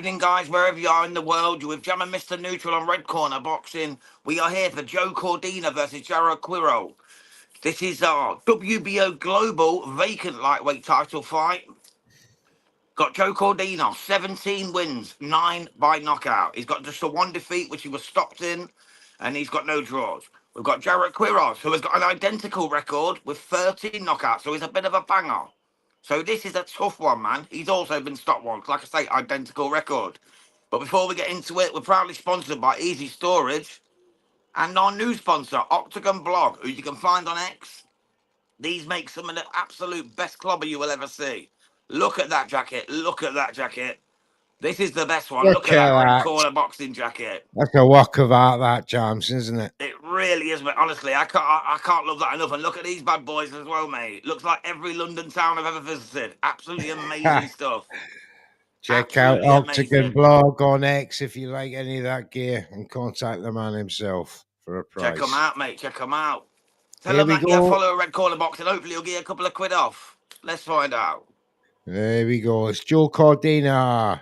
evening, guys, wherever you are in the world. You're with Jam and Mr. Neutral on Red Corner Boxing. We are here for Joe Cordina versus Jaret Quiroz. This is our WBO Global vacant lightweight title fight. Got Joe Cordina, 17 wins, 9 by knockout. He's got just the one defeat, which he was stopped in, and he's got no draws. We've got Jaret Quiroz, who has got an identical record with 13 knockouts, so he's a bit of a banger. So this is a tough one, man. He's also been stopped once. Like I say, identical record. But before we get into it, we're proudly sponsored by Easy Storage and our new sponsor, Octagon Blog, who you can find on X. These make some of the absolute best clobber you will ever see. Look at that jacket. Look at that jacket. This is the best one. Look at that Red Corner boxing jacket. That's a work of art, that, James, isn't it? It really is, mate. Honestly, I can't love that enough. And look at these bad boys as well, mate. Looks like every London town I've ever visited. Absolutely amazing stuff. Check out Octagon Blog on X if you like any of that gear and contact the man himself for a price. Check them out, mate. Check them out. Tell him that you follow a Red Corner Box and hopefully he'll give you a couple of quid off. Let's find out. There we go. It's Joe Cordina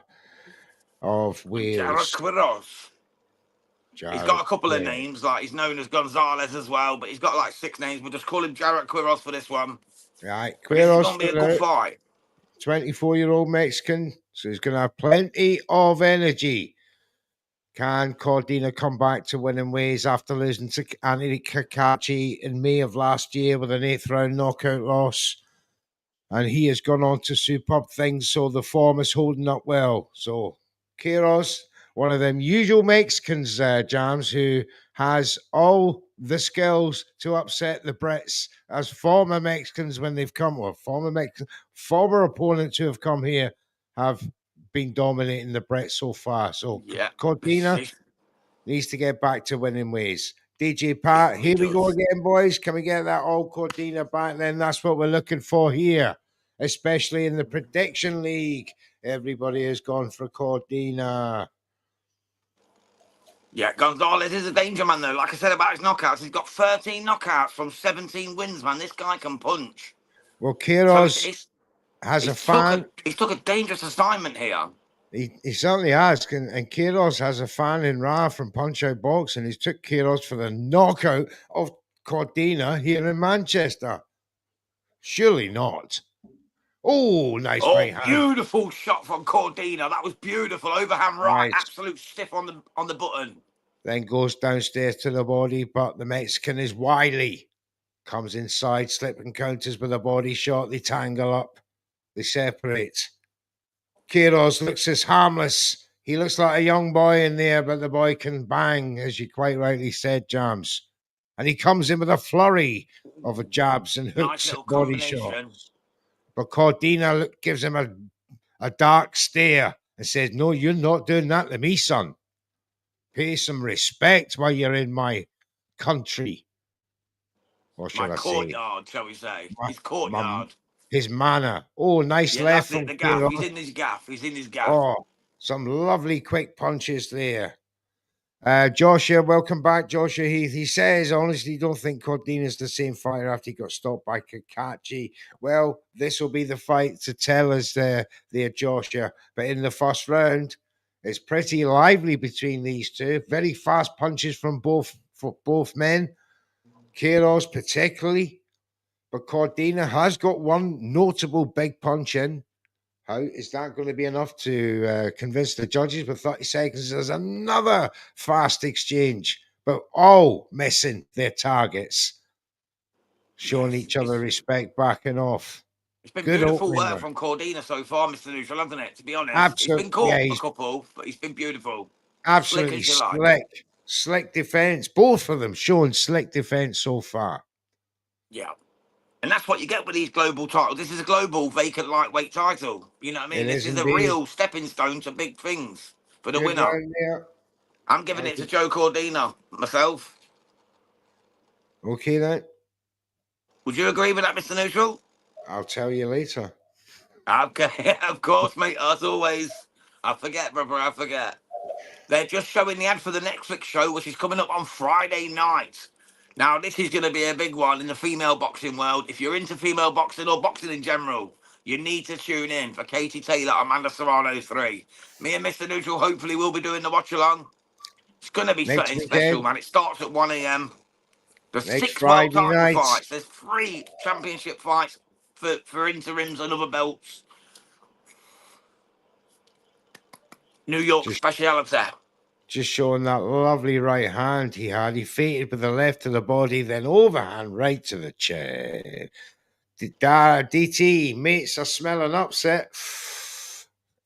of Wales. Jaret Quiroz. He's got a couple of names, like he's known as Gonzalez as well, but he's got like 6 names. We'll just call him Jaret Quiroz for this one. Right, Quiroz is going to be a good fight. 24-year-old Mexican, so he's going to have plenty of energy. Can Cordina come back to winning ways after losing to Anthony Kakachi in May of last year with an 8th round knockout loss? And he has gone on to superb things, so the form is holding up well. So Quiroz, one of them usual Mexicans, Jams, who has all the skills to upset the Brits as former Mexicans when they've come, or former opponents who have come here have been dominating the Brits so far. So yeah, Cordina needs to get back to winning ways. DJ Pat, here we go again, boys. Can we get that old Cordina back then? That's what we're looking for here, especially in the prediction league. Everybody has gone for Cordina. Yeah, Gonzalez is a danger man, though. Like I said about his knockouts, he's got 13 knockouts from 17 wins, man. This guy can punch. Well, Quiroz has a fan. He took a dangerous assignment here. He certainly has. And Quiroz has a fan in Ra from Punch-Out Boxing. He's took Quiroz for the knockout of Cordina here in Manchester. Surely not. Oh, nice right hand. Beautiful shot from Cordina. That was beautiful. Overhand right. Absolute stiff on the button. Then goes downstairs to the body, but the Mexican is wily. Comes inside, slip and counters with a body shot. They tangle up. They separate. Quiroz looks as harmless. He looks like a young boy in there, but the boy can bang, as you quite rightly said, Jams. And he comes in with a flurry of jabs and hooks and body shots. But Cordina gives him a dark stare and says, no, you're not doing that to me, son. Pay some respect while you're in my country. Or should I say? My courtyard, shall we say. His courtyard. His manner. Oh, nice left from Quiroz. He's in his gaff. He's in his gaff. Oh, some lovely quick punches there. Joshua, welcome back, Joshua Heath. He says, honestly, don't think Cordina's the same fighter after he got stopped by Kakachi. Well, this will be the fight to tell us there, Joshua. But in the first round, it's pretty lively between these two. Very fast punches from both men. Quiroz particularly. But Cordina has got one notable big punch in. How is that going to be enough to convince the judges? With 30 seconds, there's another fast exchange, but all missing their targets, showing each other respect, backing off. It's been beautiful work from Cordina so far, Mr. Neutral, hasn't it? To be honest, absolutely. He's been caught a couple, but he's been beautiful. Absolutely slick defense. Both of them showing slick defense so far. Yeah. And that's what you get with these global titles. This is a global vacant lightweight title. You know what I mean? This is a real stepping stone to big things for the winner. I'm giving it to Joe Cordina myself. Okay, then. Would you agree with that, Mr. Neutral? I'll tell you later. Okay, of course, mate. As always. I forget, brother. I forget. They're just showing the ad for the Netflix show, which is coming up on Friday night. Now, this is going to be a big one in the female boxing world. If you're into female boxing or boxing in general, You need to tune in for Katie Taylor, Amanda Serrano 3. Me and Mr. Neutral hopefully will be doing the watch along. It's going to be Next something special, weekend, man. It starts at 1 a.m. There's next 6 world Friday title night. fights. There's 3 championship fights for interims and other belts. New York Just speciality. just showing that lovely right hand he had. He feinted with the left to the body, then overhand right to the chest. DT, mates are smelling upset.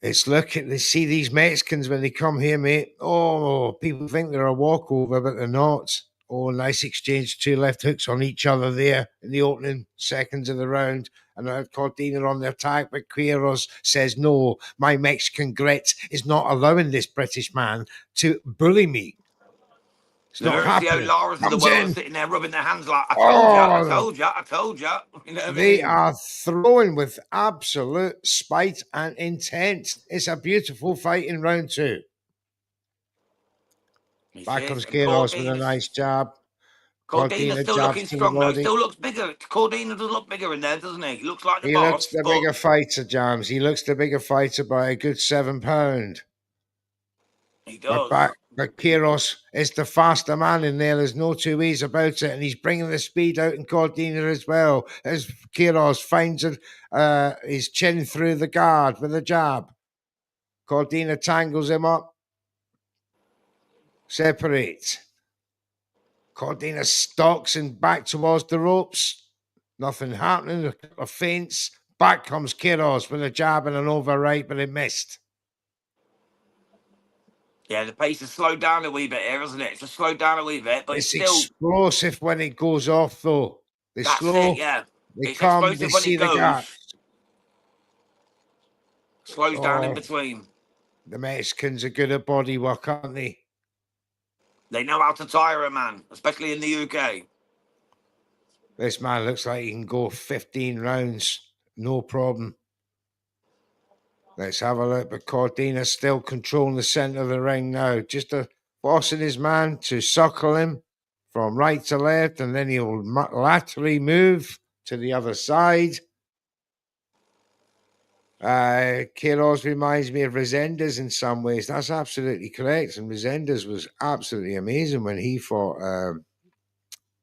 It's looking, they see these Mexicans when they come here, mate. Oh, people think they're a walkover, but they're not. Oh, nice exchange. 2 left hooks on each other there in the opening seconds of the round. And Cordina on the attack, but Quiroz says, no, my Mexican grit is not allowing this British man to bully me. It's The not Mauricio happening. Laras of the Comes world are in. sitting there rubbing their hands like, I told you, I Oh, told you, I told you. You know what I they mean? are throwing with absolute spite and intent. It's a beautiful fight in round 2. He Back says, comes and Quiroz with a nice jab. Cordina's Cordina still jabs looking to the strong though. body. Still looks bigger. Cordina does look bigger in there, doesn't he? He looks like the He looks boss, the but bigger fighter, Jams. He looks the bigger fighter by a good £7. he But does. Quiroz is the faster man in there. There's no two ways about it. And he's bringing the speed out in Cordina as well. As Quiroz finds his chin through the guard with a jab. Cordina tangles him up. Separate. Cordina stalks and back towards the ropes. Nothing happening. A couple of feints. Back comes Quiroz with a jab and an overright, but it missed. Yeah, the pace has slowed down a wee bit here, hasn't it? It's just slowed down a wee bit, but it's It's still, explosive when it goes off, though. They that's it, slow, yeah. they It's come, they explosive when it see the goes, gap. slows down in Oh, between. the Mexicans are good at body work, aren't they? They know how to tire a man, especially in the UK. This man looks like he can go 15 rounds, no problem. Let's have a look. But Cordina's still controlling the centre of the ring now. Just forcing his man to suckle him from right to left, and then he'll laterally move to the other side. Quiroz reminds me of Resendez in some ways. That's absolutely correct. And Resendez was absolutely amazing when he fought.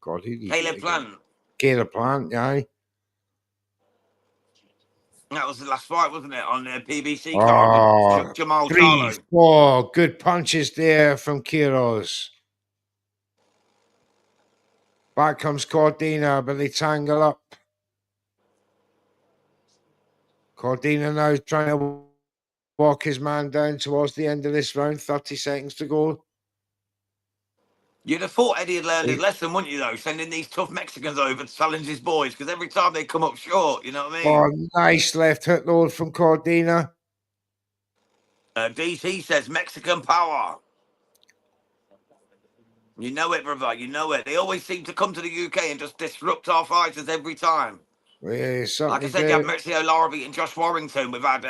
God, who did he beat Caleb again? Plant, Caleb Plant, yeah. that was the last fight, wasn't it, on the PBC card with Oh, Jamal 3, Charlo. 4 good punches there from Quiroz. Back comes Cordina, but they tangle up. Cordina now trying to walk his man down towards the end of this round. 30 seconds to go. You'd have thought Eddie had learned his He- lesson, wouldn't you, though, sending these tough Mexicans over to challenge his boys, because every time they come up short, you know what I Oh, mean? nice left hook load from Cordina. DC says Mexican power. You know it, brother. You know it. They always seem to come to the UK and just disrupt our fighters every time. We Like I certainly said, you had do. Mauricio Lara beating Josh Warrington. We've had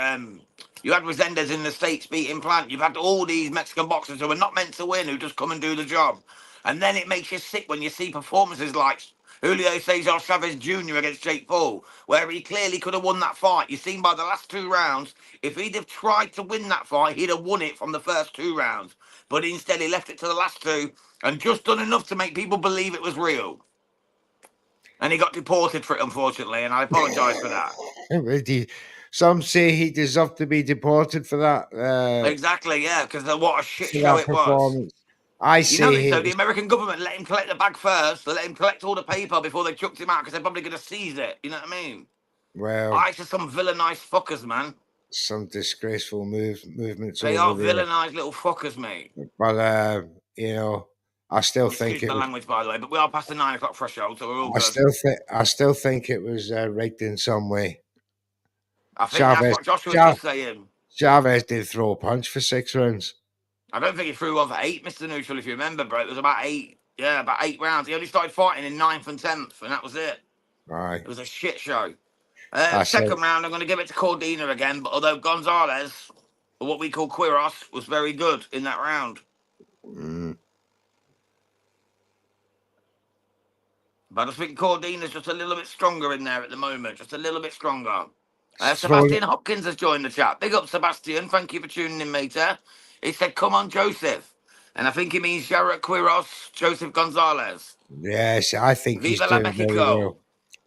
you had Resendez in the States beating Plant. You've had all these Mexican boxers who are not meant to win, who just come and do the job. And then it makes you sick when you see performances like Julio Cesar Chavez Jr. against Jake Paul, where he clearly could have won that fight. You've seen by the last 2 rounds, if he'd have tried to win that fight, he'd have won it from the first 2 rounds. But instead, he left it to the last 2 and just done enough to make people believe it was real. And he got deported for it, unfortunately, and I apologise for that. Some say he deserved to be deported Exactly, yeah, because what a shit for show that it was. performance. I You say notice, he though, the was, American government let him collect the bag first. They let him collect all the paper before they chucked him out because they're probably going to seize it. You know what I mean? well, I just some villainized fuckers, man. some disgraceful movements They over are there. villainized little fuckers, mate. But you know, I still think Excuse it my was. language, by the way, but we are past the 9 o'clock threshold, so we're all I good. still think. I still think it was rigged in some way. I think that's Chavez. what Joshua's just saying. Chavez did throw a punch for 6 rounds. I don't think he threw one for 8, Mr. Neutral, if you remember, bro. It was about 8. Yeah, about 8 rounds. He only started fighting in 9th and 10th, and that was it. Aye. It was a shit show. I said. Second round, I'm going to give it to Cordina again, but although Gonzalez, or what we call Quiros, was very good in that round. Mm, But I think Cordina's just a little bit stronger in there at the moment, just a little bit stronger. Throw Sebastian Hopkins has joined the chat. Big up, Sebastian. Thank you for tuning in, mate. He said, come on, Joseph. And I think he means Jaret Quiroz, Joseph Gonzalez. Yes, I think he's Viva la doing very well. Mexico.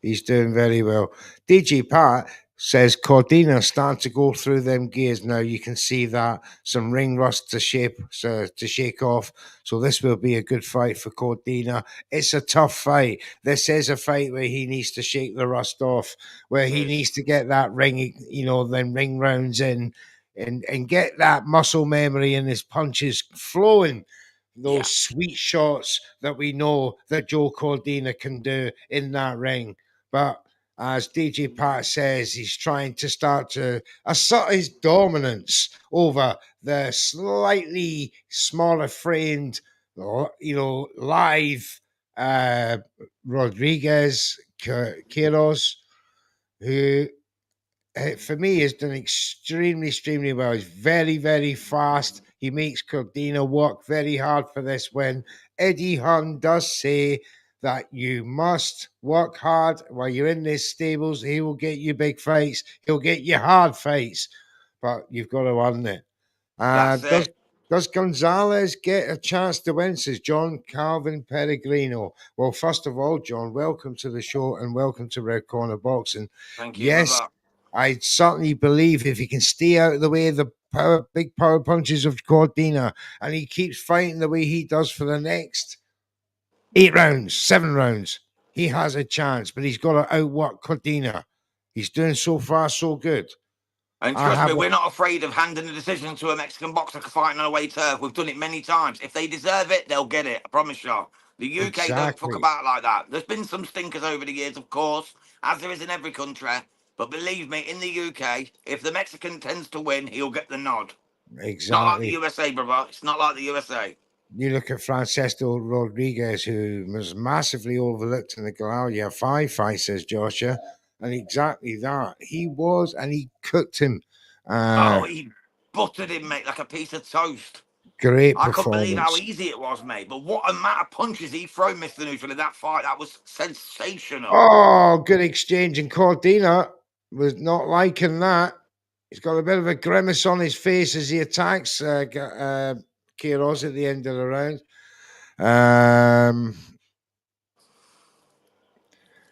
He's doing very well. DG Pat says Cordina starting to go through them gears now. You can see that some ring rust to shake off. So this will be a good fight for Cordina. It's a tough fight. This is a fight where he needs to shake the rust off, where he Cheers. needs to get that ring, then ring rounds in and get that muscle memory and his punches flowing, Yeah. those sweet shots that we know that Joe Cordina can do in that ring. But as DJ Pat says, he's trying to start to assert his dominance over the slightly smaller framed, live uh, Rodriguez Quiroz, who for me has done extremely well. He's very, very fast. He makes Cordina work very hard for this win. Eddie Hearn does say that you must work hard while you're in these stables. He will get you big fights. He'll get you hard fights, but you've got to earn it. That's Does it. Gonzalez get a chance to win? Says John Calvin Peregrino. Well, first of all, John, welcome to the show and welcome to Red Corner Boxing. Thank you, Yes, brother. I certainly believe if he can stay out of the way of the big power punches of Cordina and he keeps fighting the way he does for the next 8 rounds, 7 rounds, he has a chance, but he's got to outwork Cordina. He's doing so far so good. And I trust me, have we're not afraid of handing the decision to a Mexican boxer fighting on away turf. We've done it many times. If they deserve it, they'll get it. I promise you. The UK don't fuck exactly, about like that. There's been some stinkers over the years, of course, as there is in every country. But believe me, in the UK, if the Mexican tends to win, he'll get the nod. It's not like the exactly. USA, brother. It's not like the USA. You look at Francisco Rodriguez, who was massively overlooked in the Gloria 5 fight, says Joshua. And exactly that. He was, and he cooked him. Oh, Uh, he buttered him, mate, like a piece of toast. Great I couldn't believe how performance. easy it was, mate. But what amount of punches he threw, Mr. Neutral, in that fight. That was sensational. Oh, good exchange. And Cordina was not liking that. He's got a bit of a grimace on his face as he attacks Quiroz at the end of the round. Um,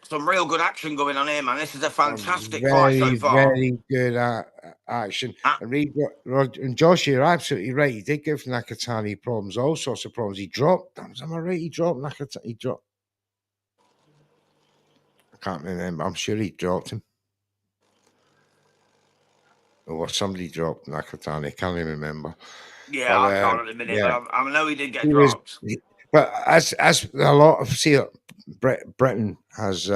Some real good action going on here, man. This is a fantastic fight so very, far. very good action. Uh, And Josh, you're absolutely right. He did give Nakatani problems, all sorts of problems. He dropped. Am I right? He dropped Nakatani. He dropped. I can't remember. I'm sure he dropped him. Or somebody dropped Nakatani. I can't even remember. yeah, But I can't at the minute, yeah, but I know he did get he was. dropped. But as a lot of Britain has.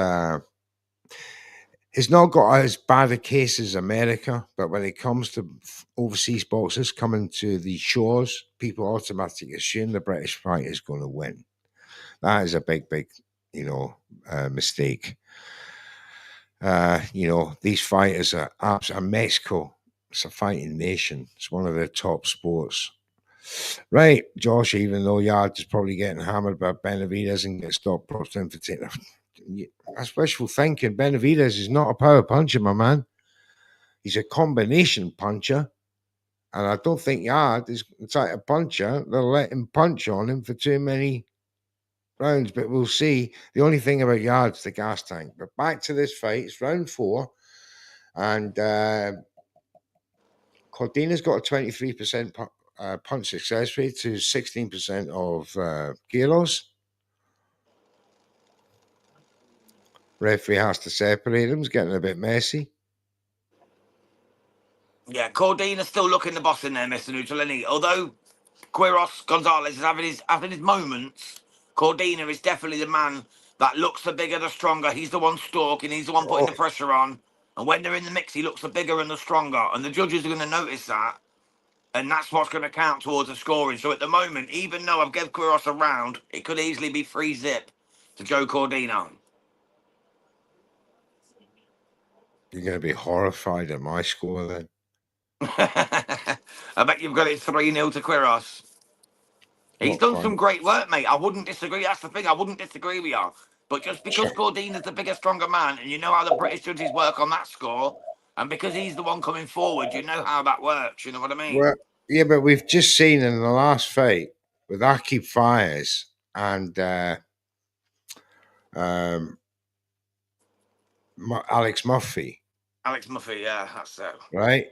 It's not got as bad a case as America, but when it comes to overseas boxers coming to the shores, people automatically assume the British fighter is going to win. That is a big, mistake. These fighters are absolutely Mexico. It's a fighting nation. It's one of their top sports. Right, Josh, even though Yard is probably getting hammered by Benavidez and gets stopped props in for taking. That's wishful thinking. Benavidez is not a power puncher, my man. He's a combination puncher. And I don't think Yard is the type of puncher that'll let him punch on him for too many rounds. But we'll see. The only thing about Yard's the gas tank. But back to this fight. It's round 4. And Cordina's got a 23% punch success rate to 16% of Quiroz. Referee has to separate them. It's getting a bit messy. Yeah, Cordina's still looking the boss in there, Mr. Neutral, isn't he? Although Quiros Gonzalez is having his moments, Cordina is definitely the man that looks the bigger, the stronger. He's the one stalking, he's the one putting Oh, the pressure on. And when they're in the mix, he looks the bigger and the stronger. And the judges are going to notice that. And that's what's going to count towards the scoring. So at the moment, even though I've given Quiros a round, it could easily be 3-zip to Joe Cordina. you're going to be horrified at my score then. I bet you've got it 3-0 to Quiros. He's Not done some quite. great work, mate. I wouldn't disagree. That's the thing. I wouldn't disagree with you. But just because Sure. Cordina's the bigger, stronger man, and you know how the British judges work on that score, And because he's the one coming forward, you know how that works. You know what I mean? Well, yeah, but we've just seen in the last fight with Aki Fires and um, Alex Murphy, Alex Murphy, yeah, that's it. right?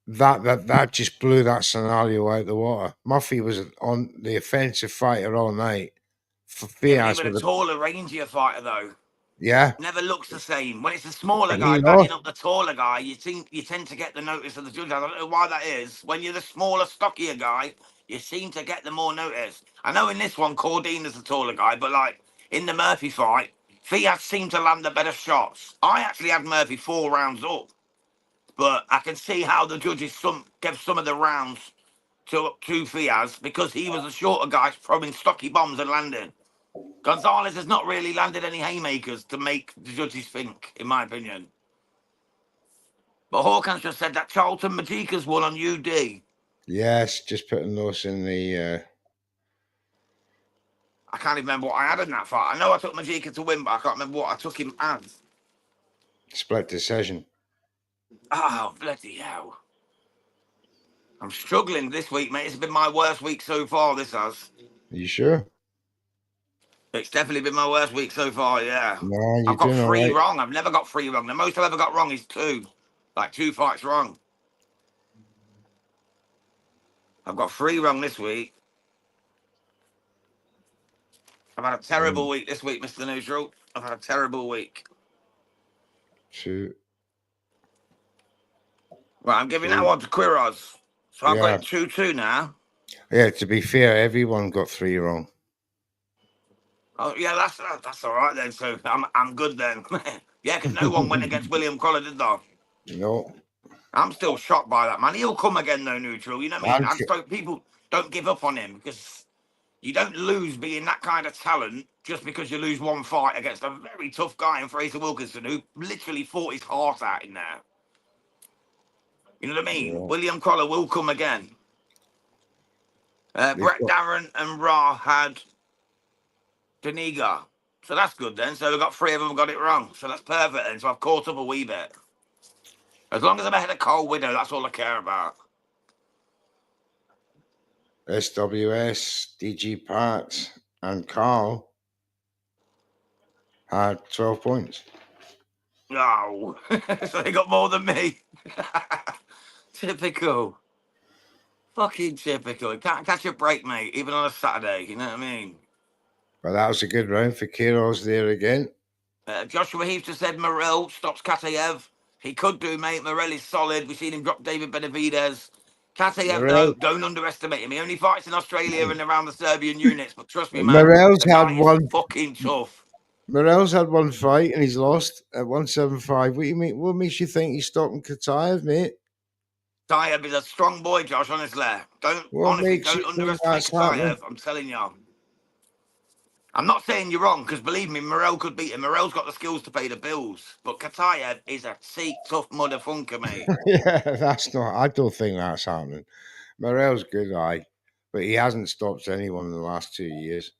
That just blew that scenario out the water. Murphy was on the offensive fighter all night. Yeah, but Fias even a with a taller, rangier fighter though yeah, never looks the same. When it's a smaller and he guy lost. banging up the taller guy, you tend to get the notice of the judge. I don't know why that is. When you're the smaller, stockier guy, you seem to get the more notice. I know in this one, Cordina's the taller guy, but like in the Murphy fight, Fiat seemed to land the better shots. I actually had Murphy 4 rounds up, but I can see how the judges gave some of the rounds to Fiaz because he was the shorter guy throwing stocky bombs and landing. Gonzalez has not really landed any haymakers to make the judges think, in my opinion. But Hawkins just said that Charlton Majika's won on UD. Yes, just putting those in the I can't even remember what I had in that fight. I know I took Majika to win, but I can't remember what I took him as. split decision. Oh, bloody hell. I'm struggling this week, mate. It's been my worst week so far, this has. Are you sure? It's definitely been my worst week so far, yeah. No, you're I've got doing all 3 right. wrong. I've never got 3 wrong. The most I've ever got wrong is 2. Like 2 fights wrong. I've got 3 wrong this week. I've had a terrible One, week this week, Mr. Neutral. I've had a terrible week. two, Right, I'm giving that three. one to Quiroz. So I've got Yeah, it 2-2 now. yeah. To be fair, everyone got three wrong. Oh, yeah, that's all right then. So I'm good then. Yeah, because no one went against William Collar, did they? No, I'm still shocked by that, man. He'll come again, though, Neutral. You know what I mean? I'm I just don't, people don't give up on him because you don't lose being that kind of talent just because you lose one fight against a very tough guy in Fraser Wilkinson who literally fought his heart out in there. You know what I mean? yeah. William Collar will come again. They've Brett got Darren and Ra had Daniga. So that's good then. So we've got 3 of them got it wrong. So that's perfect then. So I've caught up a wee bit. As long as I'm ahead of Cole Widow, that's all I care about. SWS, DG Pat, and Carl had 12 points. No. So they got more than me. Typical. Fucking typical. You can't catch a break, mate, even on a Saturday. You know what I mean? But that was a good round for Kiros there again. Joshua Heath just said Morel stops Katayev. He could do, mate. Morel is solid. We've seen him drop David Benavidez. Katayev, though, Morel, don't underestimate him. He only fights in Australia and around the Serbian units. But trust me, man, Morel's the had guy is one. fucking tough. Morel's had one fight and he's lost at 175. What you mean? What makes you think he's stopping Katayev, mate? Katayev is a strong boy, Josh, honestly. What makes you Don't think underestimate that's happening? Katayev. I'm telling you. I'm not saying you're wrong, because believe me, Morel could beat him. Morel's got the skills to pay the bills. But Katayev is a Sikh tough motherfunker, mate. Yeah, that's not. I don't think that's happening. Morel's good, aye, but he hasn't stopped anyone in the last 2 years.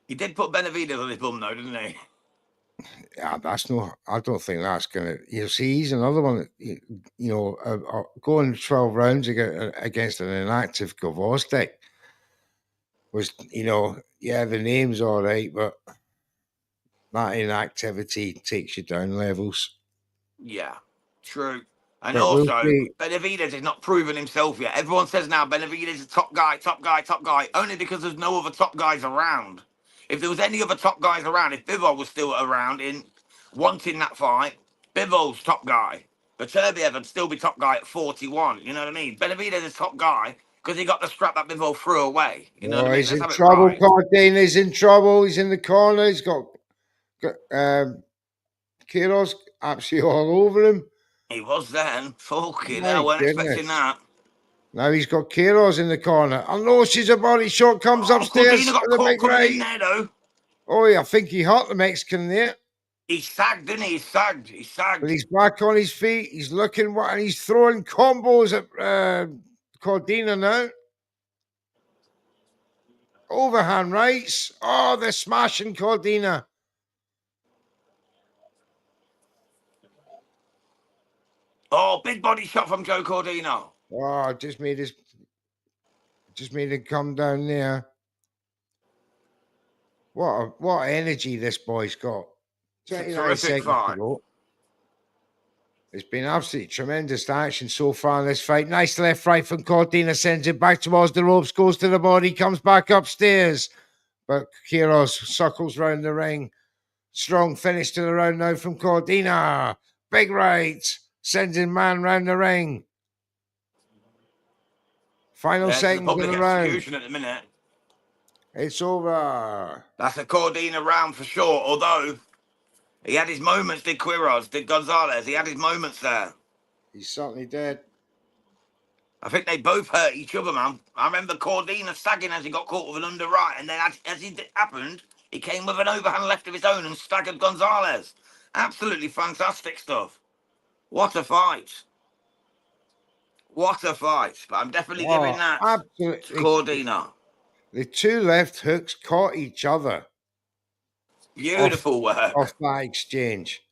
He did put Benavidez on his bum, though, didn't he? Yeah, that's no. I don't think that's gonna. You see, he's another one. That, going 12 rounds against an inactive Gvozdyk was, yeah, the name's all right, but that inactivity takes you down levels. Yeah, true. And But we'll also, see. Benavidez has not proven himself yet. Everyone says now Benavidez is top guy, top guy, top guy, only because there's no other top guys around. If there was any other top guys around, if Bivol was still around in wanting that fight, Bivol's top guy. But Turbiev would still be top guy at 41. You know what I mean? Benavidez is top guy because he got the strap that Bivol threw away. You know what I Oh, mean? he's Let's in have it trouble. right. Cordina's in trouble. He's in the corner. He's got Kiros absolutely all over him. He was then. Fucking My hell, weren't expecting goodness. that. Now he's got Kiros in the corner. Unleashes a body shot, comes Oh, Cordina upstairs got with a caught big coming in right. there, though. Oh, yeah, I think he hurt the Mexican there. He sagged, didn't he? He sagged. He But sagged. he's back on his feet. He's looking and he's throwing combos at Cordina now. Overhand rights. Oh, they're smashing Cordina. Oh, big body shot from Joe Cordina. Oh, just made him come down there. What energy this boy's got. It's a 29 terrific seconds to fight. go. It's been absolutely tremendous action so far in this fight. Nice left right from Cordina, sends it back towards the ropes, goes to the body, comes back upstairs. But Quiroz circles round the ring. Strong finish to the round now from Cordina. Big right, sends in man round the ring. Final Yeah, it's the seconds of public the round. execution at the minute. It's over. That's a Cordina round for sure. Although he had his moments, did Quiroz, did Gonzalez. He had his moments there. He's certainly dead. I think they both hurt each other, man. I remember Cordina sagging as he got caught with an under right, and then as it happened, he came with an overhand left of his own and staggered Gonzalez. Absolutely fantastic stuff. What a fight. What a fight. But I'm definitely giving Oh, that to absolutely. Cordina. The two left hooks caught each other off, Beautiful work. off that exchange.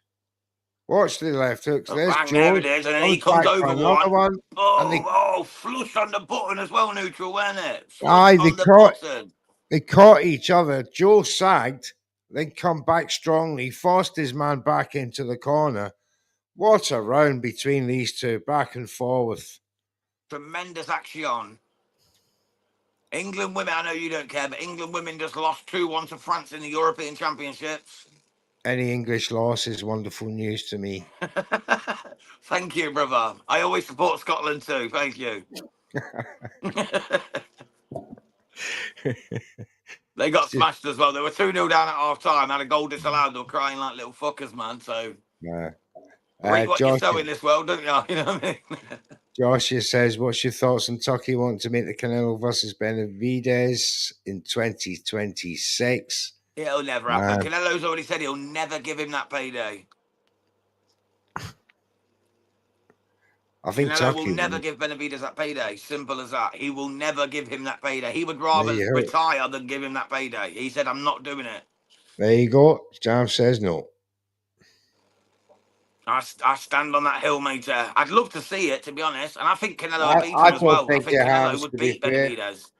Watch the left hooks. And There's bang, there Joe. it is. And then he Comes comes back for over another one. one. And Boom. Oh, flush on the button as well, neutral, wasn't it? Flush aye, on the button. they caught each other. Joe sagged, then come back strongly, forced his man back into the corner. What a round between these two, back and forth. Tremendous action. England women, I know you don't care, but England women just lost 2-1 to France in the European Championships. Any English loss is wonderful news to me. Thank you, brother. I always support Scotland too. Thank you. They got smashed as well. They were 2-0 down at half time, had a goal disallowed. They were crying like little fuckers, man. So, read what you Josh, sow in this world, don't you? You know what I mean? Josh says, what's your thoughts on Turkey wanting to make the Canelo versus Benavides in 2026? It'll never happen. Canelo's already said he'll never give him that payday. I think Canelo Turkey will never give Benavides that payday. Simple as that. He will never give him that payday. He would rather retire than give him that payday. He said, I'm not doing it. There you go. Jam says no. I stand on that hill, mate. I'd love to see it, to be honest. And I think Canelo would beat him as well. I think Canelo would beat Benavides.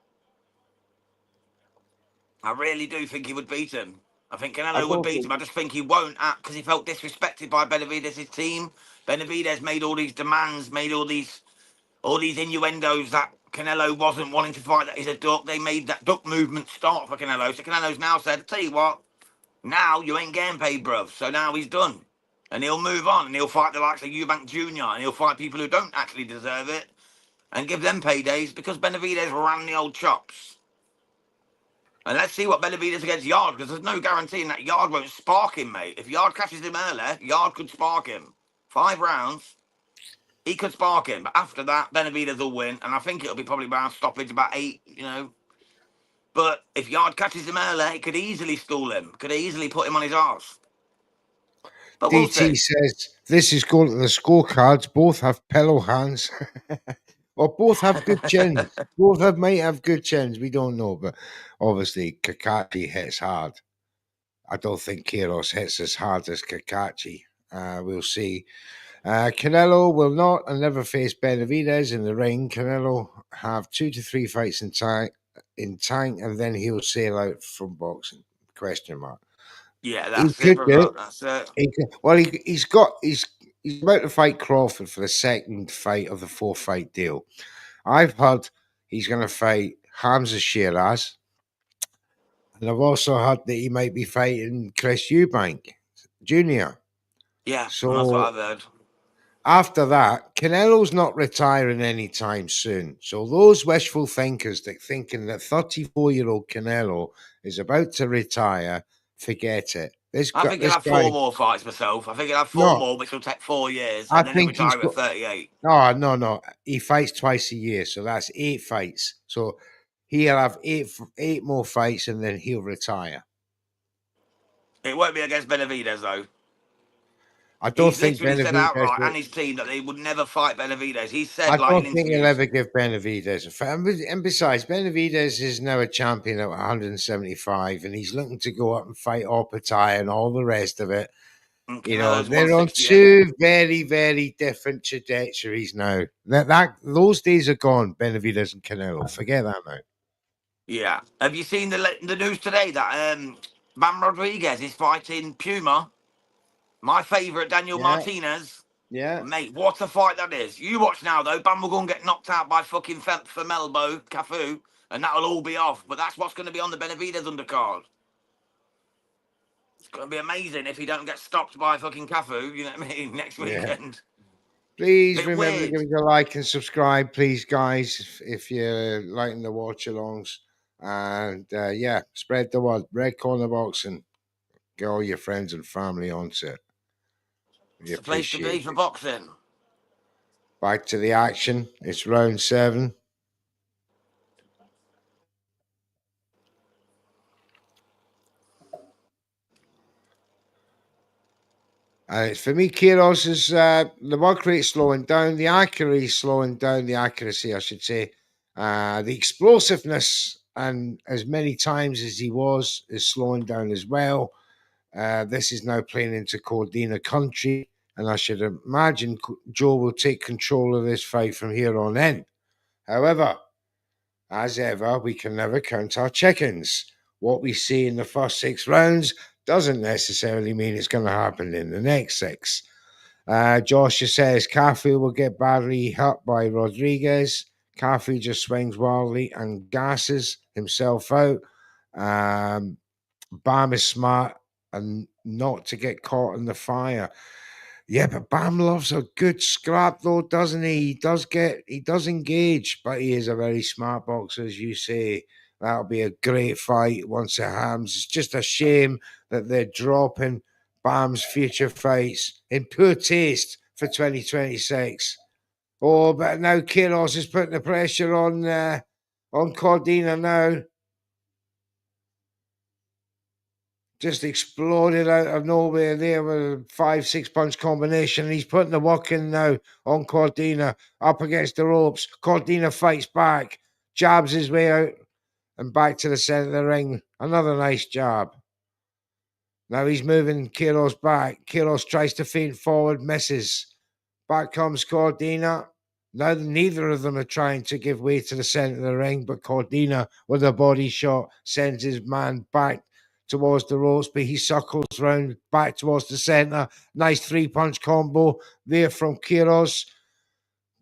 I really do think he would beat him. I think Canelo would beat him. I just think he won't because he felt disrespected by Benavides' team. Benavides made all these demands, made all these innuendos that Canelo wasn't wanting to fight, that he's a duck. They made that duck movement start for Canelo. So Canelo's now said, tell you what, now you ain't getting paid, bruv. So now he's done. And he'll move on and he'll fight the likes of Eubank Jr. and he'll fight people who don't actually deserve it and give them paydays because Benavides ran the old chops. And let's see what Benavides against Yard, because there's no guaranteeing that Yard won't spark him, mate. If Yard catches him earlier, Yard could spark him. 5 rounds, he could spark him. But after that, Benavides will win. And I think it'll be probably around stoppage, about 8, you know. But if Yard catches him earlier, he could easily stall him. Could easily put him on his arse. But we'll DT see. says, this is going to the scorecards. Both have pillow hands. Or both have good chins. Might have good chins. We don't know. But obviously, Kakachi hits hard. I don't think Quiroz hits as hard as Kakachi. We'll see. Canelo will not and never face Benavides in the ring. Canelo have 2 to 3 fights in tank, and then he'll sail out from boxing. Question mark. Yeah, that's it, brother. That's it. He's about to fight Crawford for the second fight of the 4-fight deal. I've heard he's going to fight Hamza Shiraz, and I've also heard that he might be fighting Chris Eubank Jr. Yeah, so that's what I've heard. After that, Canelo's not retiring anytime soon. So those wishful thinkers that thinking that 34-year-old Canelo is about to retire, forget it. I think he'll have 4 more fights myself. I think he'll have 4 more, which will take 4 years, and then he'll retire at 38. No. He fights twice a year, so that's 8 fights. So he'll have 8 more fights, and then he'll retire. It won't be against Benavides, though. I don't think Benavides said outright, and his team, that they would never fight Benavides. He said, I don't think he'll ever give Benavides a fight. And besides, Benavides is now a champion at 175, and he's looking to go up and fight Oppenheimer and all the rest of it. And You know, Canelo's they're on 168. two very, very different trajectories now. That those days are gone. Benavidez and Canelo, forget that now. Yeah. Have you seen the news today that Bam Rodriguez is fighting Puma? My favourite, Daniel Yeah, Martinez. yeah, Mate, what a fight that is. You watch now, though. Bam will go and get knocked out by fucking Femelbo, Cafu, and that'll all be off. But that's what's going to be on the Benavidez undercard. It's going to be amazing if he don't get stopped by fucking Cafu, you know what I mean, next yeah. weekend. Please Bit remember to weird. give us a like and subscribe, please, guys, if you're liking the watch alongs. And yeah, spread the word. Red Corner Boxing. Get all your friends and family onto it. We It's the place to be appreciate for it. boxing. Back to the action. It's round 7. And it's for me, Quiroz is the work rate slowing down, the accuracy slowing down, the accuracy, I should say, the explosiveness, and as many times as he was, is slowing down as well. This is now playing into Cordina country, and I should imagine Joe will take control of this fight from here on in. However, as ever, we can never count our chickens. What we see in the first 6 rounds doesn't necessarily mean it's going to happen in the next 6. Joshua says Cafu will get badly hurt by Rodriguez. Cafu just swings wildly and gasses himself out. Um, Bam is smart and not to get caught in the fire. Yeah, but Bam loves a good scrap, though, doesn't he? He does engage, but he is a very smart boxer, as you say. That'll be a great fight once it happens. It's just a shame that they're dropping Bam's future fights in poor taste for 2026. Oh, but now Quiroz is putting the pressure on Cordina now. Just exploded out of nowhere there with a 5-6 punch combination. He's putting the work in now on Cordina, up against the ropes. Cordina fights back, jabs his way out and back to the center of the ring. Another nice jab. Now he's moving Quiroz back. Quiroz tries to feint forward, misses. Back comes Cordina. Now neither of them are trying to give way to the center of the ring, but Cordina, with a body shot, sends his man back towards the ropes, but he circles round back towards the center. Nice 3-punch combo there from Quiroz.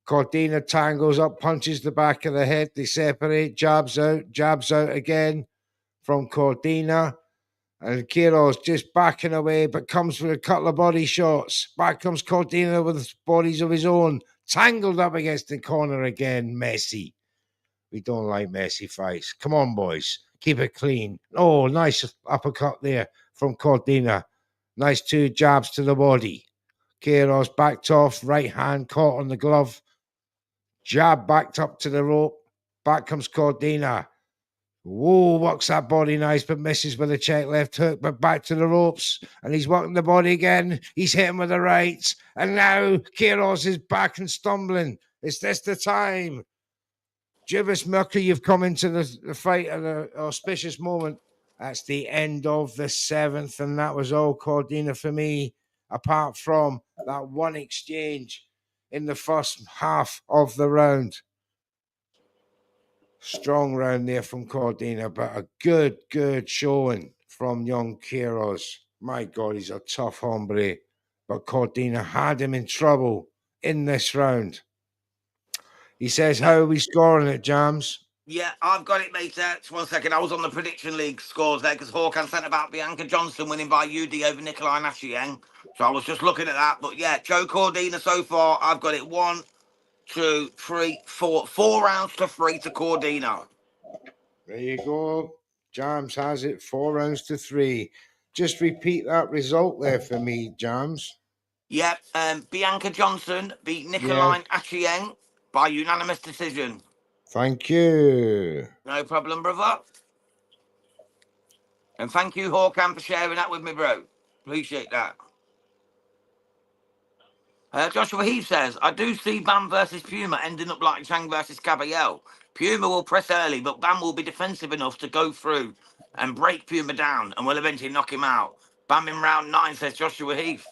Cordina tangles up, punches the back of the head. They separate, jabs out again from Cordina. And Quiroz just backing away, but comes with a couple of body shots. Back comes Cordina with bodies of his own. Tangled up against the corner again. Messy. We don't like messy fights. Come on, boys. Keep it clean. Oh, nice uppercut there from Cordina. Nice 2 jabs to the body. Quiroz backed off. Right hand caught on the glove. Jab backed up to the rope. Back comes Cordina. Whoa, works that body nice, but misses with a check left hook, but back to the ropes. And he's working the body again. He's hitting with the rights. And now Quiroz is back and stumbling. Is this the time? Jibus Murky, you've come into the fight at an auspicious moment. That's the end of the 7th, and that was all Cordina for me, apart from that one exchange in the first half of the round. Strong round there from Cordina, but a good showing from young Quiroz. My God, he's a tough hombre. But Cordina had him in trouble in this round. He says, Uh, how are we scoring it, Jams? yeah, I've got it, mate. Just 1 second. I was on the prediction league scores there because Hawkan sent about Bianca Johnson winning by UD over Nikolai Nashieng. So I was just looking at that. But yeah, Joe Cordina so far, I've got it 1, 2, 3, 4. 4 rounds to 3 to Cordina. There you go. Jams has it 4 rounds to 3. Just repeat that result there for me, Jams. Yep, Bianca Johnson beat Yeah, Nikolai Nashieng by unanimous decision. thank you. No problem, brother. And thank you, Hawkan, for sharing that with me, bro. Appreciate that. Joshua Heath says, I do see Bam versus Puma ending up like Chang versus Caballel. Puma will press early, but Bam will be defensive enough to go through and break Puma down and will eventually knock him out. Bam in round 9, says Joshua Heath.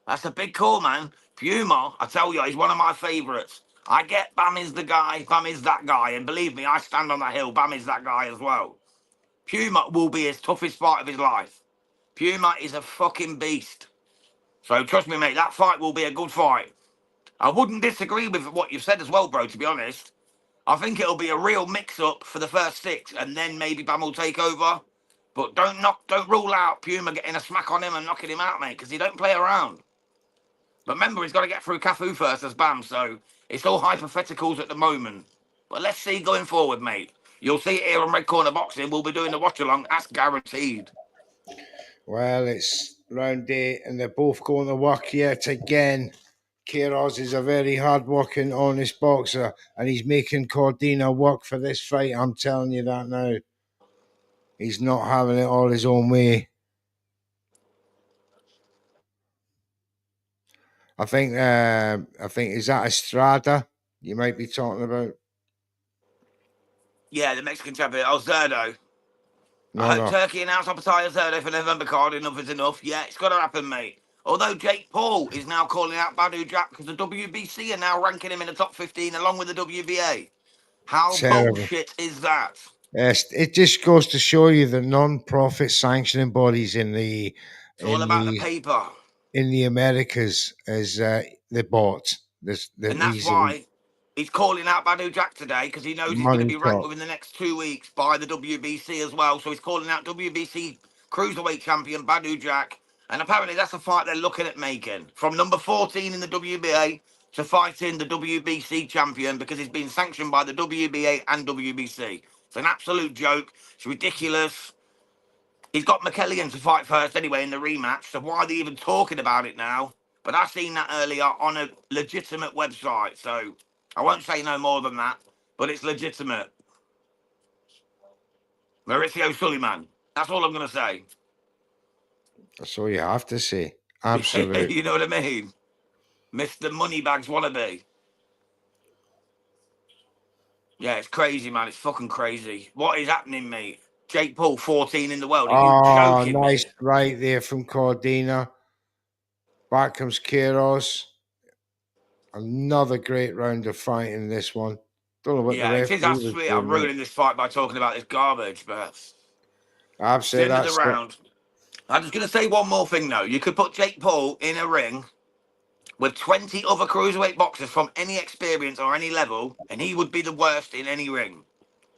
That's a big call, man. Puma, I tell you, he's one of my favourites. I get Bam is the guy, Bam is that guy, and believe me, I stand on that hill. Bam is that guy as well. Puma will be his toughest fight of his life. Puma is a fucking beast. So trust me, mate, that fight will be a good fight. I wouldn't disagree with what you've said as well, bro, to be honest. I think it'll be a real mix-up for the first six, and then maybe Bam will take over. But don't rule out Puma getting a smack on him and knocking him out, mate, because he don't play around. But remember, he's got to get through Cafu first as Bam, so it's all hypotheticals at the moment. But let's see going forward, mate. You'll see it here on Red Corner Boxing. We'll be doing the watch-along. That's guaranteed. Well, it's round 8, and they're both going to work yet again. Quiroz is a very hard-working, honest boxer, and he's making Cordina work for this fight. I'm telling you that now. He's not having it all his own way. I think is that Estrada you might be talking about? Yeah, the Mexican champion, Zerdo. I hope No. Turkey announced Opetaya Zerdo for November card. Enough is enough. Yeah, it's got to happen, mate. Although Jake Paul is now calling out Badu Jack because the WBC are now ranking him in the top 15 along with the WBA. How Terrible. bullshit is that? Yes, it just goes to show you the non-profit sanctioning bodies in the It's all about the paper. in the Americas as the bought. This And that's these why he's calling out Badu Jack today because he knows he's going to money be ranked talk. within the next 2 weeks by the WBC as well. So he's calling out WBC Cruiserweight champion Badu Jack. And apparently that's a fight they're looking at making. From number 14 in the WBA to fighting the WBC champion because he's been sanctioned by the WBA and WBC. It's an absolute joke. It's ridiculous. He's got McKellian to fight first anyway in the rematch. So why are they even talking about it now? But I seen that earlier on a legitimate website. So I won't say no more than that. But it's legitimate. Mauricio Suleiman. That's all I'm going to say. That's all you have to say. Absolutely. You know what I mean? Mr. Moneybags wannabe. Yeah, it's crazy, man. It's fucking crazy. What is happening, mate? Jake Paul, 14 in the world. Are you Oh, joking nice me? right there from Cordina. Back comes Quiroz. Another great round of fighting this one. Don't know what the Yeah, it is. referee was I'm doing there. ruining this fight by talking about this garbage, but it's the Absolutely, end of the that's it. round. I'm just going to say one more thing, though. You could put Jake Paul in a ring with 20 other cruiserweight boxers from any experience or any level, and he would be the worst in any ring.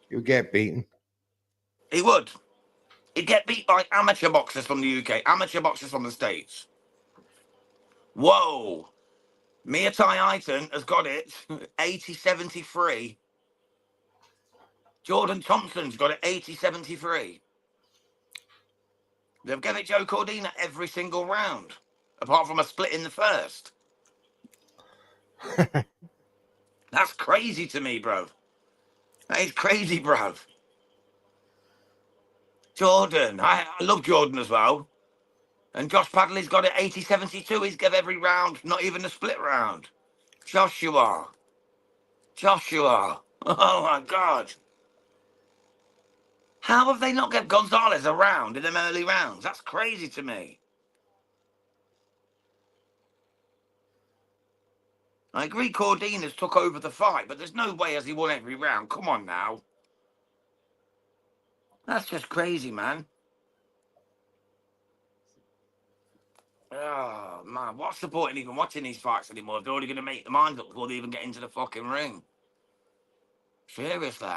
You'll get beaten. He would. He'd get beat by amateur boxers from the UK, amateur boxers from the States. Whoa. Mia Tai Iton has got it 80-73. Jordan Thompson's got it 80-73. They've given it Joe Cordina every single round, apart from a split in the first. That's crazy to me, bro. That is crazy, bro. Jordan. I love Jordan as well. And Josh Padley's got it 80-72. He's give every round, not even a split round. Joshua. Oh my God. How have they not got Gonzalez around in them early rounds? That's crazy to me. I agree Cordina's took over the fight, but there's no way has he won every round. Come on now. That's just crazy, man. Oh, man. What's the point in even watching these fights anymore if they're already going to make their minds up before they even get into the fucking ring? Seriously.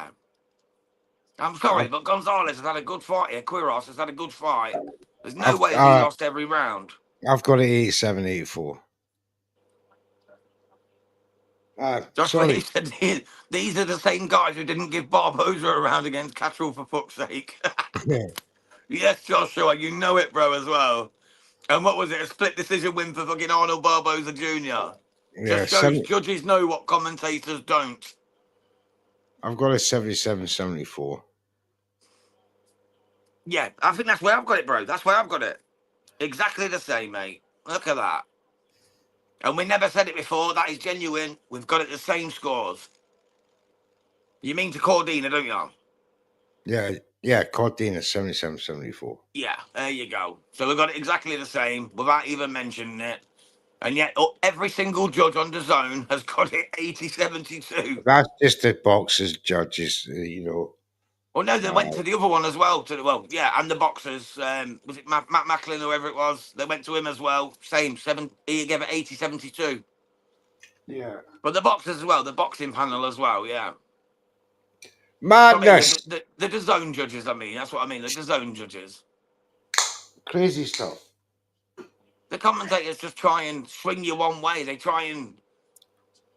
I'm sorry, I've, but Gonzalez has had a good fight here. Quiroz has had a good fight. There's no I've, way has he uh, lost every round. I've got it 87, 84. That's what he Sorry. said. These are the same guys who didn't give Barboza a round against Catterall for fuck's sake. Yes, Joshua, you know it, bro, as well. And what was it? A split decision win for fucking Arnold Barboza Jr. Yeah, Just shows judges know what commentators don't. I've got a 77, 74. Yeah, I think that's where I've got it, bro. That's where I've got it. Exactly the same, mate. Look at that. And we never said it before. That is genuine. We've got it the same scores. You mean to Cordina, don't you? Yeah, Cordina 77, 74. Yeah, there you go. So we've got it exactly the same without even mentioning it. And yet, every single judge on the zone has got it 80-72. That's just the boxers, judges, you know. Well, no, they Uh, went to the other one as well. Yeah, and the boxers. Was it Matt Macklin, whoever it was? They went to him as well. Same, seven. He gave it 80-72. yeah. But the boxers as well, the boxing panel as well, yeah. Sorry, Madness. the DAZN judges, I mean. That's what I mean, the DAZN judges. Crazy stuff. The commentators just try and swing you one way. They try and...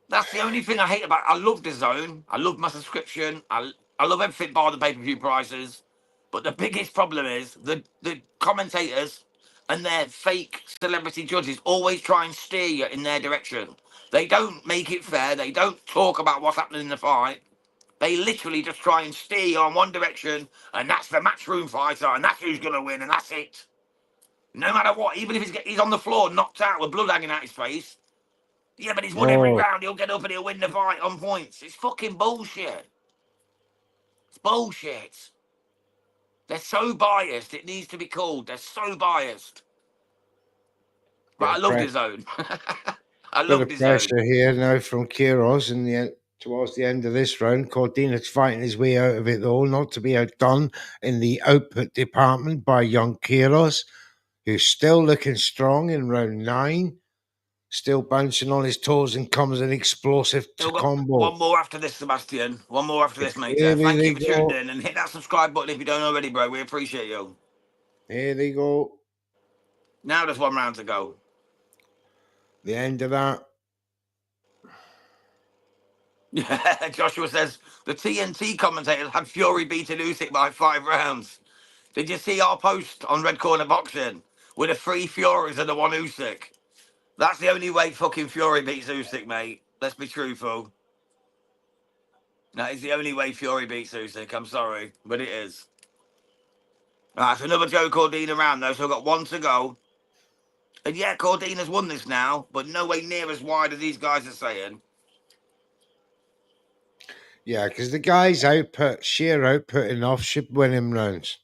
That's the only thing I hate about... I love DAZN. I love my subscription. I love everything bar the pay-per-view prices. But the biggest problem is the commentators and their fake celebrity judges always try and steer you in their direction. They don't make it fair. They don't talk about what's happening in the fight. They literally just try and steer you on one direction, and that's the matchroom fighter, and that's who's going to win, and that's it. No matter what, even if he's on the floor, knocked out with blood hanging out his face. Yeah, but he's won every Oh, round. He'll get up and he'll win the fight on points. It's fucking bullshit. It's bullshit. They're so biased. It needs to be called. They're so biased. But bit I of loved pressure, his own. I bit loved of his own. pressure here now from Quiroz in the end, towards the end of this round. Cordina's fighting his way out of it, though, not to be outdone in the output department by young Quiroz, who's still looking strong in round 9. Still bouncing on his toes and comes an explosive to Still got combo. one more after this, Sebastian. One more after this, mate. Here Thank they you for tuning go. in, and hit that subscribe button if you don't already, bro. We appreciate you. Here they go. Now there's one round to go. The end of that. Joshua says the TNT commentators had Fury beating Usyk by 5 rounds. Did you see our post on Red Corner Boxing with the 3 Furies and the 1 Usyk? That's the only way fucking Fury beats Usyk, mate. Let's be truthful. That is the only way Fury beats Usyk. I'm sorry, but it is. Right, it's another Joe Cordina round though, so we've got one to go. And yeah, Cordina's won this now, but no way near as wide as these guys are saying. Yeah, because the guy's output, sheer output enough should win him rounds.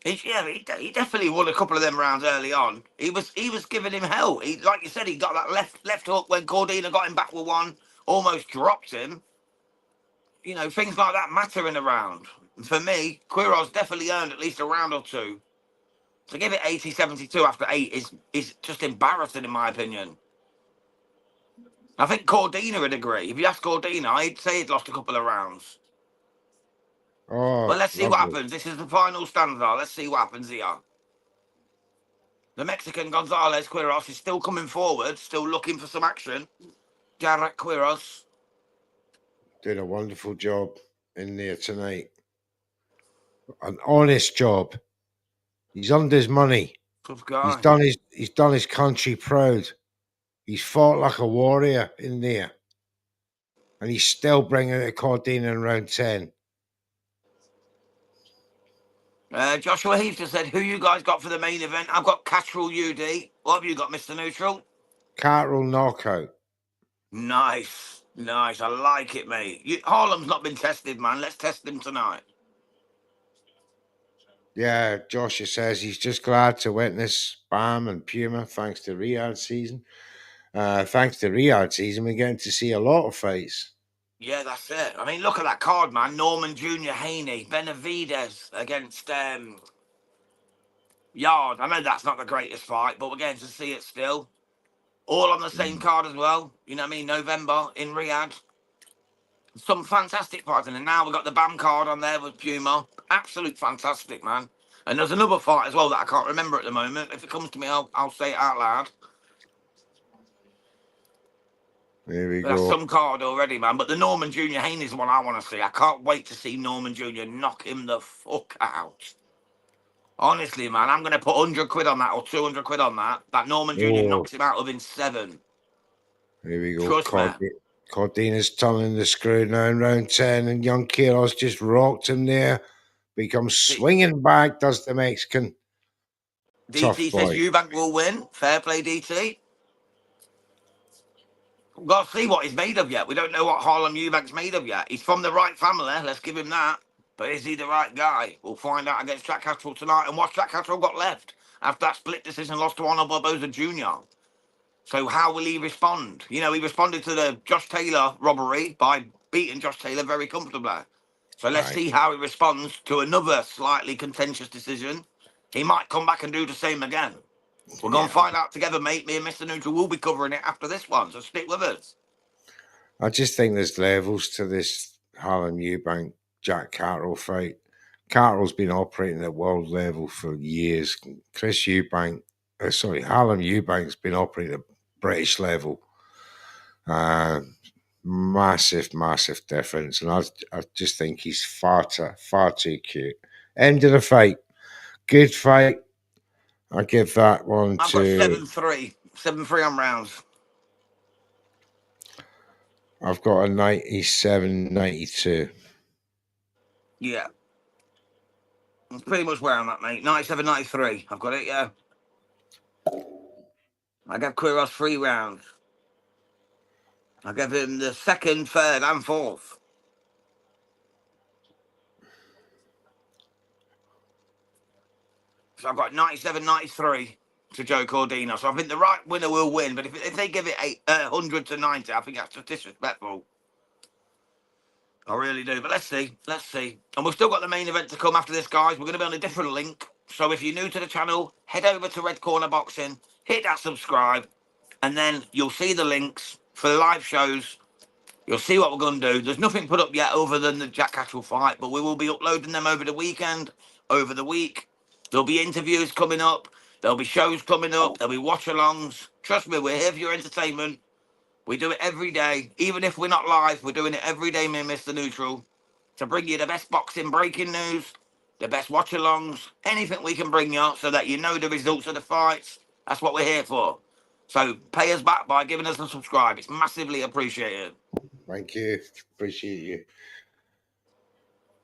He definitely won a couple of them rounds early on. He was giving him hell. He, like you said, he got that left hook when Cordina got him back with one, almost dropped him. You know, things like that matter in a round. And for me, Quiroz definitely earned at least a round or two. To give it 80-72 after 8 is just embarrassing in my opinion. I think Cordina would agree. If you ask Cordina, I'd say he'd lost a couple of rounds. But Oh, let's see what lovely. happens. This is the final stanza. Let's see what happens here. The Mexican Gonzalez Quiroz is still coming forward, still looking for some action. Jaret Quiroz. Did a wonderful job in there tonight. An honest job. He's earned his money. Tough He's guy. done his country proud. He's fought like a warrior in there. And he's still bringing it to Cordina in round 10. Joshua Heath just said, who you guys got for the main event? I've got Catrell UD. What have you got, Mr. Neutral? Cartwright knockout. Nice. Nice. I like it, mate. Harlem's not been tested, man. Let's test him tonight. Yeah, Joshua says he's just glad to witness Bam and Puma thanks to Riyadh season. Thanks to Riyadh season, we're getting to see a lot of fights. Yeah, that's it. I mean, look at that card, man. Norman Jr. Haney, Benavidez against Yard. I know that's not the greatest fight, but we're getting to see it still. All on the same card as well. You know what I mean? November in Riyadh. Some fantastic fights. And now we've got the BAM card on there with Puma. Absolute fantastic, man. And there's another fight as well that I can't remember at the moment. If it comes to me, I'll say it out loud. There we But that's go. some card already, man. But the Norman Jr. Haney's the one I want to see. I can't wait to see Norman Jr. knock him the fuck out. Honestly, man, I'm going to put 100 quid on that or 200 quid on that. That Norman Jr. Oh, knocks him out within 7. here we go. Trust me. Cordina's turning the screw now in round 10, and young Quiroz just rocked him there. Becomes swinging back, does the Mexican. Tough DT says fight. Eubank will win. Fair play, DT. We've got to see what he's made of yet. We don't know what Harlem Eubank's made of yet. He's from the right family. Let's give him that. But is he the right guy? We'll find out against Jack Catterall tonight. And what's Jack Catterall got left? after that split decision loss to Arnold Barboza Jr. So how will he respond? You know, he responded to the Josh Taylor robbery by beating Josh Taylor very comfortably. So let's Aye. see how he responds to another slightly contentious decision. He might come back and do the same again. We're going Yeah. to find out together, mate. Me and Mr. Neutral will be covering it after this one, so stick with us. I just think there's levels to this Harlem Eubank Jack Carroll fight. Carroll's been operating at world level for years. Harlem Eubank's been operating at British level. Massive, massive difference. And I just think he's far too cute. End of the fight. Good fight. I give that one I've got to. 7-3. 7-3 on rounds. I've got a 97-92. Yeah. That's pretty much where I'm at, mate. 97-93. I've got it, yeah. I gave Quiroz 3 rounds. I gave him the second, third, and fourth. So I've got 97-93 to Joe Cordina. So I think the right winner will win. But if they give it 100 to 90, I think that's just disrespectful. I really do. But let's see. Let's see. And we've still got the main event to come after this, guys. We're going to be on a different link. So if you're new to the channel, head over to Red Corner Boxing, hit that subscribe, and then you'll see the links for the live shows. You'll see what we're going to do. There's nothing put up yet other than the Jack Catchell fight, but we will be uploading them over the weekend, over the week. There'll be interviews coming up. There'll be shows coming up. There'll be watch-alongs. Trust me, we're here for your entertainment. We do it every day. Even if we're not live, we're doing it every day, me and Mr. Neutral, to bring you the best boxing breaking news, the best watch-alongs, anything we can bring you so that you know the results of the fights. That's what we're here for. So pay us back by giving us a subscribe. It's massively appreciated. Thank you. Appreciate you.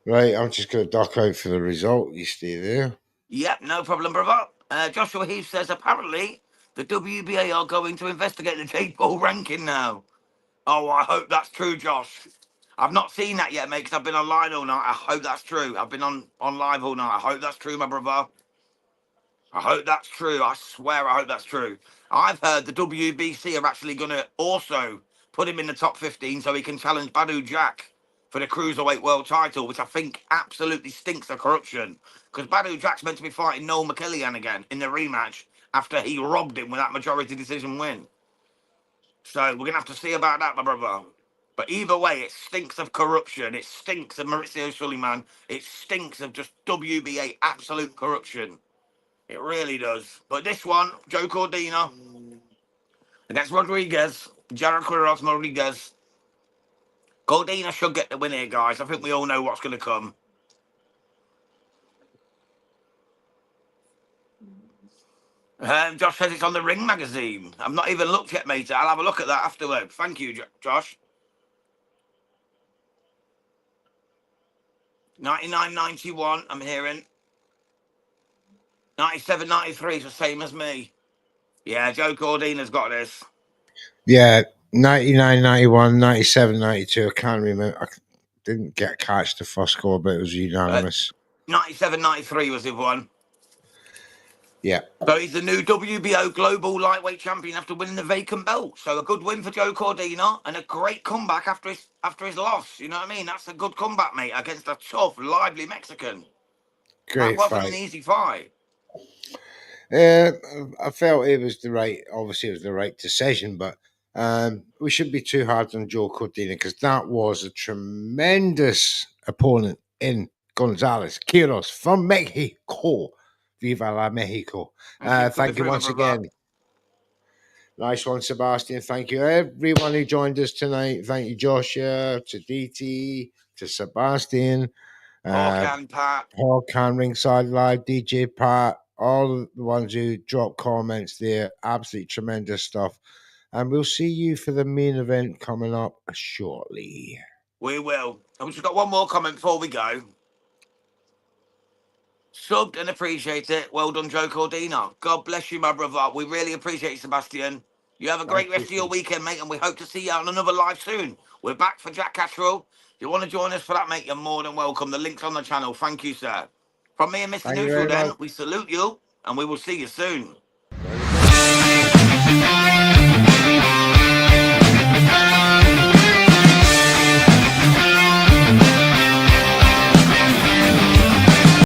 Right, I'm just going to duck out for the result. You stay there. Yep, no problem, brother. Joshua Heath says apparently the WBA are going to investigate the Jake Paul ranking now. Oh, I hope that's true, Josh. I've not seen that yet, mate, because I've been online all night. I hope that's true. I've been on live all night. I hope that's true, my brother. I hope that's true. I swear I hope that's true. I've heard the WBC are actually going to also put him in the top 15 so he can challenge Badu Jack for the Cruiserweight World title, which I think absolutely stinks of corruption. Because Badu Jack's meant to be fighting Noel McKillian again in the rematch after he robbed him with that majority decision win. So we're going to have to see about that, my brother. But either way, it stinks of corruption. It stinks of Maurizio Suleiman. It stinks of just WBA absolute corruption. It really does. But this one, Joe Cordina against Rodriguez, Jaret Quiroz, Rodriguez. Cordina should get the win here, guys. I think we all know what's going to come. Josh says it's on the Ring magazine. I've not even looked yet, mate. I'll have a look at that afterward. Thank you, Josh. 99.91, I'm hearing. 97.93 is the same as me. Yeah, Joe Cordina's got this. Yeah, 99, 91, 97, 92. I can't remember. I didn't get catch the first score, but it was unanimous. 97.93 was the one. Yeah. So he's the new WBO Global Lightweight Champion after winning the vacant belt. So a good win for Joe Cordina and a great comeback after his loss. You know what I mean? That's a good comeback, mate, against a tough, lively Mexican. Great That wasn't fight. an easy fight. I felt it was the right decision, but we shouldn't be too hard on Joe Cordina because that was a tremendous opponent in Gonzalez Quiroz from Mexico. Viva la Mexico. Thank you once again. Nice one, Sebastian. Thank you, everyone who joined us tonight. Thank you, Joshua, to DT, to Sebastian, Pat. Hawkan, Ringside Live, DJ Pat, all the ones who dropped comments there. Absolutely tremendous stuff. And we'll see you for the main event coming up shortly. We will. And we've just got one more comment before we go. Subbed and appreciate it. Well done, Joe Cordina. God bless you, my brother. We really appreciate you, Sebastian. You have a great rest of your weekend, mate, and we hope to see you on another live soon. We're back for Jack Catchell. If you want to join us for that, mate, you're more than welcome. The link's on the channel. Thank you, sir. From me and Mr. Neutral, then, we salute you. and we will see you soon.